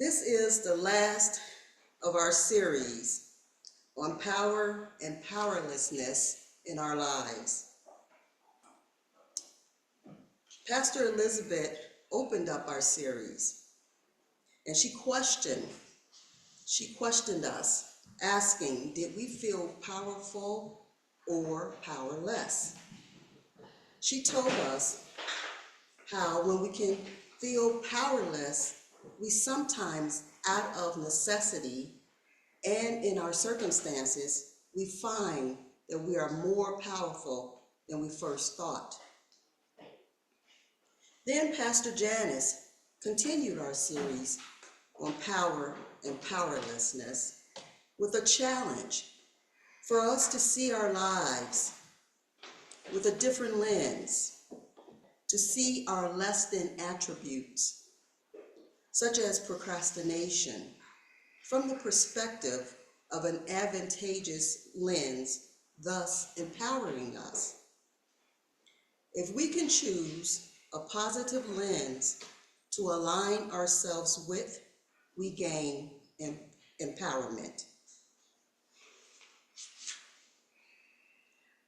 This is the last of our series on power and powerlessness in our lives. Pastor Elizabeth opened up our series and she questioned us, asking, did we feel powerful or powerless? She told us how when we can feel powerless, we sometimes, out of necessity and in our circumstances, we find that we are more powerful than we first thought. Then Pastor Janice continued our series on power and powerlessness with a challenge for us to see our lives with a different lens, to see our less than attributes, such as procrastination, from the perspective of an advantageous lens, thus empowering us. If we can choose a positive lens to align ourselves with, we gain empowerment.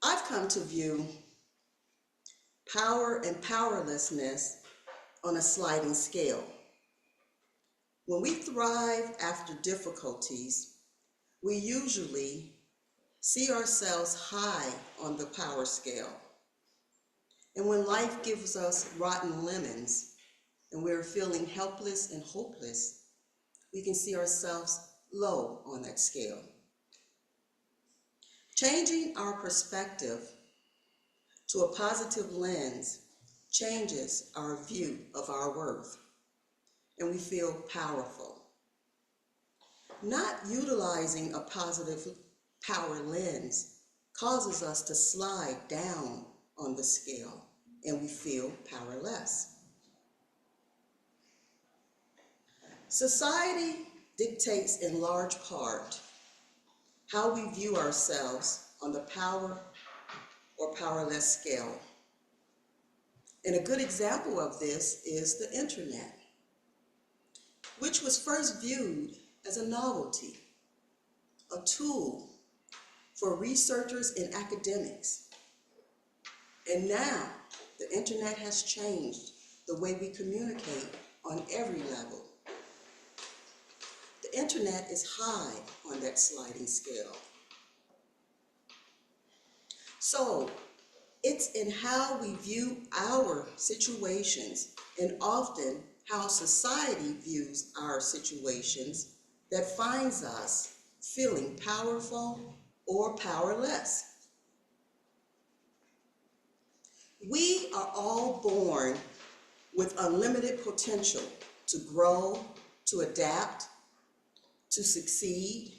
I've come to view power and powerlessness on a sliding scale. When we thrive after difficulties, we usually see ourselves high on the power scale. And when life gives us rotten lemons and we're feeling helpless and hopeless, we can see ourselves low on that scale. Changing our perspective to a positive lens changes our view of our worth, and we feel powerful. Not utilizing a positive power lens causes us to slide down on the scale, and we feel powerless. Society dictates in large part how we view ourselves on the power or powerless scale. And a good example of this is the internet, which was first viewed as a novelty, a tool for researchers and academics. And now the internet has changed the way we communicate on every level. The internet is high on that sliding scale. So it's in how we view our situations and often how society views our situations that finds us feeling powerful or powerless. We are all born with unlimited potential to grow, to adapt, to succeed.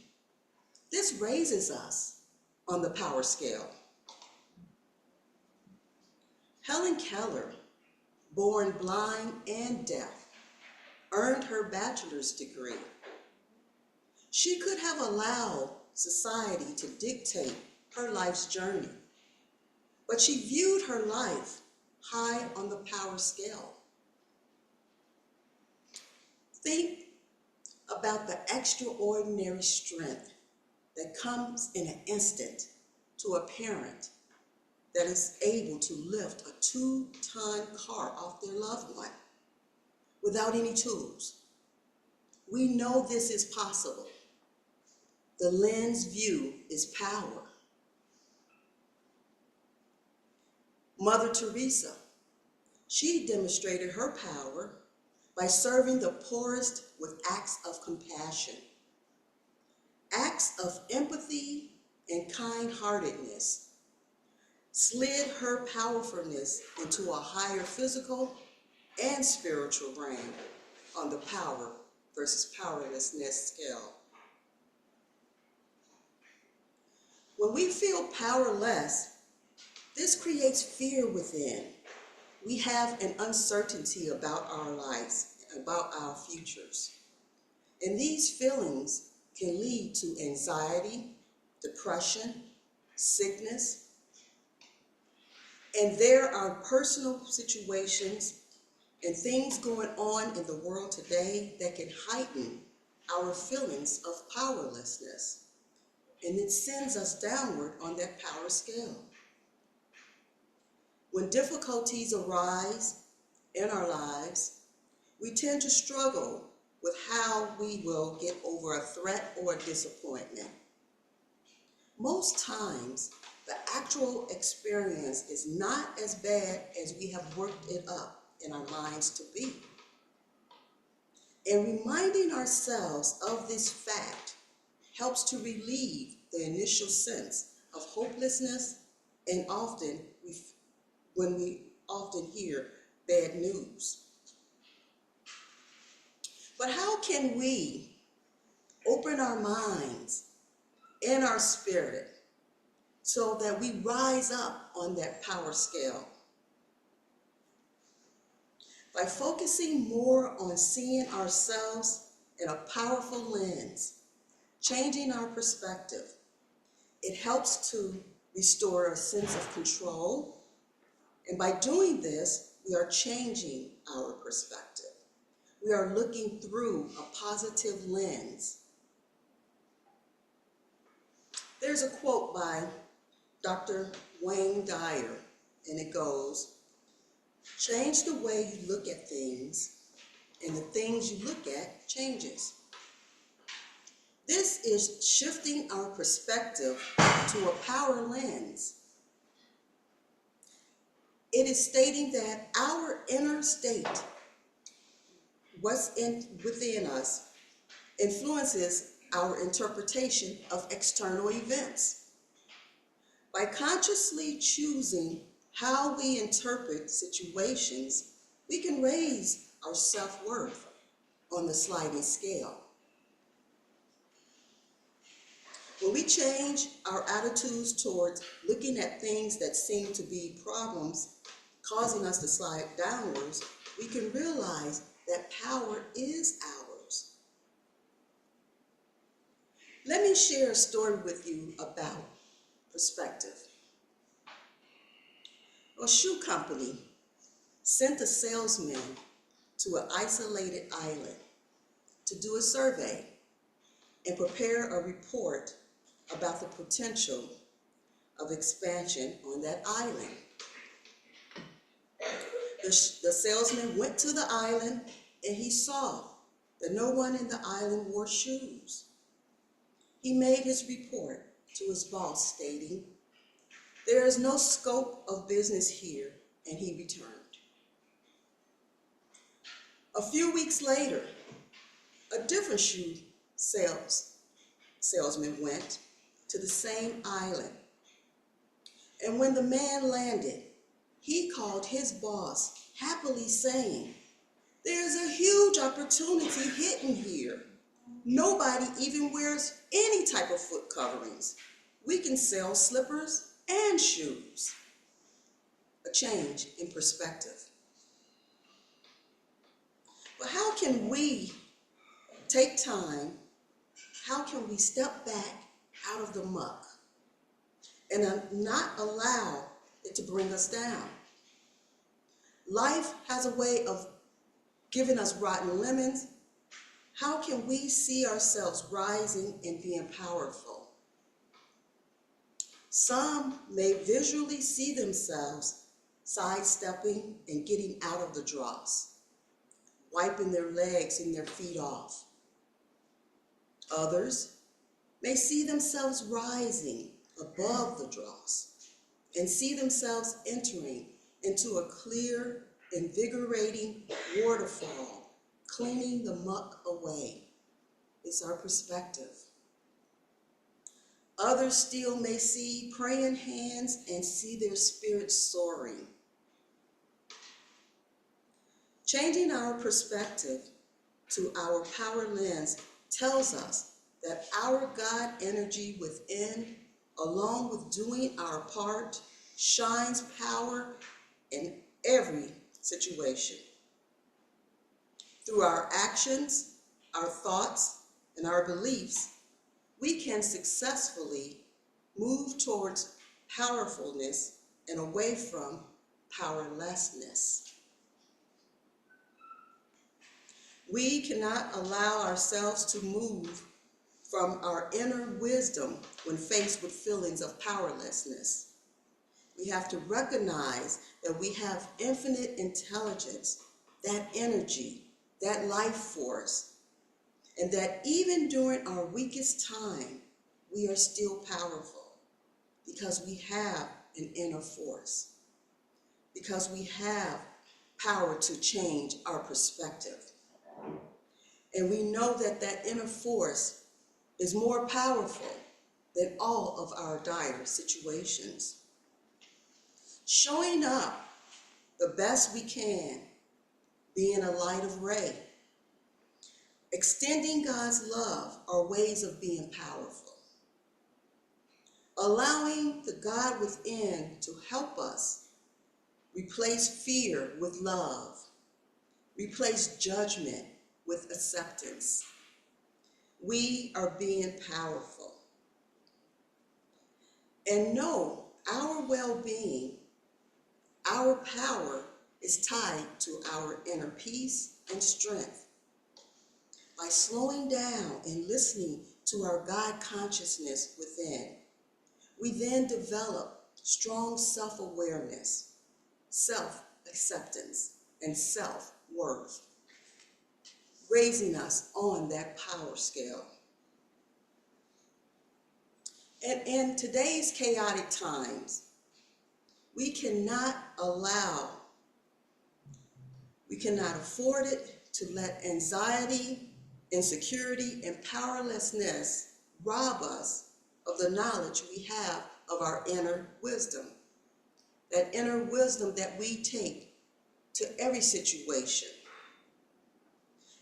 This raises us on the power scale. Helen Keller, born blind and deaf, earned her bachelor's degree. She could have allowed society to dictate her life's journey, but she viewed her life high on the power scale. Think about the extraordinary strength that comes in an instant to a parent that is able to lift a 2-ton car off their loved one without any tools. We know this is possible. The lens view is power. Mother Teresa, she demonstrated her power by serving the poorest with acts of compassion, acts of empathy and kind-heartedness, slid her powerfulness into a higher physical and spiritual realm on the power versus powerlessness scale. When we feel powerless, this creates fear within. We have an uncertainty about our lives, about our futures. And these feelings can lead to anxiety, depression, sickness. And there are personal situations and things going on in the world today that can heighten our feelings of powerlessness, and it sends us downward on that power scale. When difficulties arise in our lives, we tend to struggle with how we will get over a threat or a disappointment. Most times, the actual experience is not as bad as we have worked it up in our minds to be. And reminding ourselves of this fact helps to relieve the initial sense of hopelessness, and when we often hear bad news. But how can we open our minds and our spirit so that we rise up on that power scale? By focusing more on seeing ourselves in a powerful lens, changing our perspective. It helps to restore a sense of control, and by doing this, we are changing our perspective. We are looking through a positive lens. There's a quote by Dr. Wayne Dyer, and it goes, "Change the way you look at things, and the things you look at changes." This is shifting our perspective to a power lens. It is stating that our inner state, within us, influences our interpretation of external events. By consciously choosing how we interpret situations, we can raise our self-worth on the sliding scale. When we change our attitudes towards looking at things that seem to be problems, causing us to slide downwards, we can realize that power is ours. Let me share a story with you about perspective. A shoe company sent a salesman to an isolated island to do a survey and prepare a report about the potential of expansion on that island. The salesman went to the island and he saw that no one in the island wore shoes. He made his report to his boss stating, "There is no scope of business here," and he returned. A few weeks later, a different shoe salesman went to the same island. And when the man landed, he called his boss, happily saying, "There's a huge opportunity hidden here. Nobody even wears any type of foot coverings. We can sell slippers and shoes." A change in perspective. But how can we take time? How can we step back out of the muck and not allow it to bring us down? Life has a way of giving us rotten lemons. How can we see ourselves rising and being powerful? Some may visually see themselves sidestepping and getting out of the dross, wiping their legs and their feet off. Others may see themselves rising above the dross and see themselves entering into a clear, invigorating waterfall, cleaning the muck away. It's our perspective. Others still may see praying hands and see their spirits soaring. Changing our perspective to our power lens tells us that our God energy within, along with doing our part, shines power in every situation. Through our actions, our thoughts, and our beliefs, we can successfully move towards powerfulness and away from powerlessness. We cannot allow ourselves to move from our inner wisdom when faced with feelings of powerlessness. We have to recognize that we have infinite intelligence, that energy, that life force, and that even during our weakest time, we are still powerful because we have an inner force, because we have power to change our perspective. And we know that that inner force is more powerful than all of our dire situations. Showing up the best we can, being a light of ray, extending God's love are ways of being powerful. Allowing the God within to help us replace fear with love, replace judgment with acceptance. We are being powerful. And know our well-being, our power is tied to our inner peace and strength. By slowing down and listening to our God consciousness within, we then develop strong self-awareness, self-acceptance, and self-worth, raising us on that power scale. And in today's chaotic times, we cannot afford it to let anxiety, insecurity, and powerlessness rob us of the knowledge we have of our inner wisdom. That inner wisdom that we take to every situation.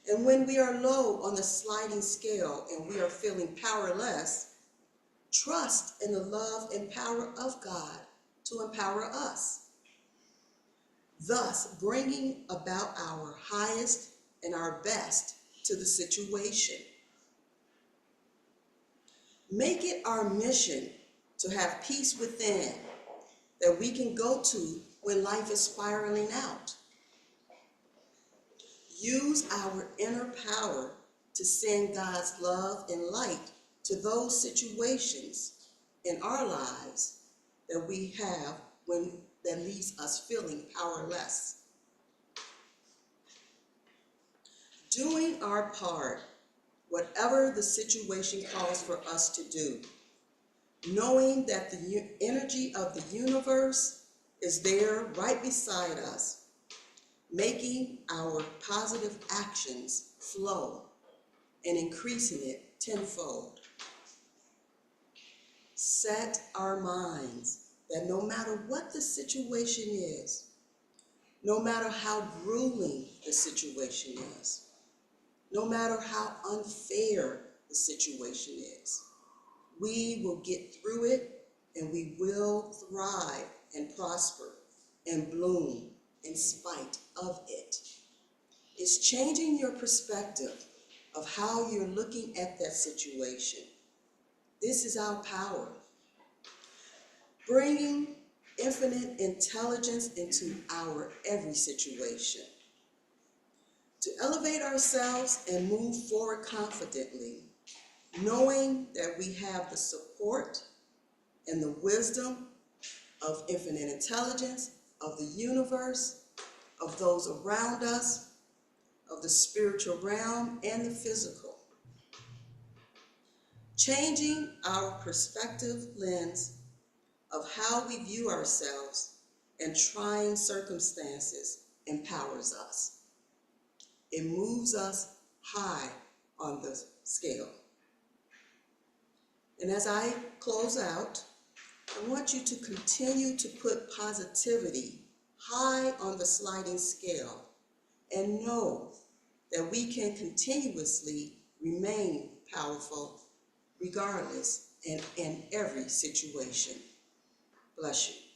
And when we are low on the sliding scale and we are feeling powerless, trust in the love and power of God to empower us, thus bringing about our highest and our best to the situation. Make it our mission to have peace within that we can go to when life is spiraling out. Use our inner power to send God's love and light to those situations in our lives that we have that leaves us feeling powerless. Doing our part, whatever the situation calls for us to do, knowing that the energy of the universe is there right beside us, making our positive actions flow and increasing it tenfold. Set our minds that no matter what the situation is, no matter how grueling the situation is, no matter how unfair the situation is, we will get through it and we will thrive and prosper and bloom in spite of it. It's changing your perspective of how you're looking at that situation. This is our power. Bringing infinite intelligence into our every situation. To elevate ourselves and move forward confidently, knowing that we have the support and the wisdom of infinite intelligence, of the universe, of those around us, of the spiritual realm and the physical. Changing our perspective lens of how we view ourselves and trying circumstances empowers us. It moves us high on the scale. And as I close out, I want you to continue to put positivity high on the sliding scale and know that we can continuously remain powerful regardless and in every situation. Bless you.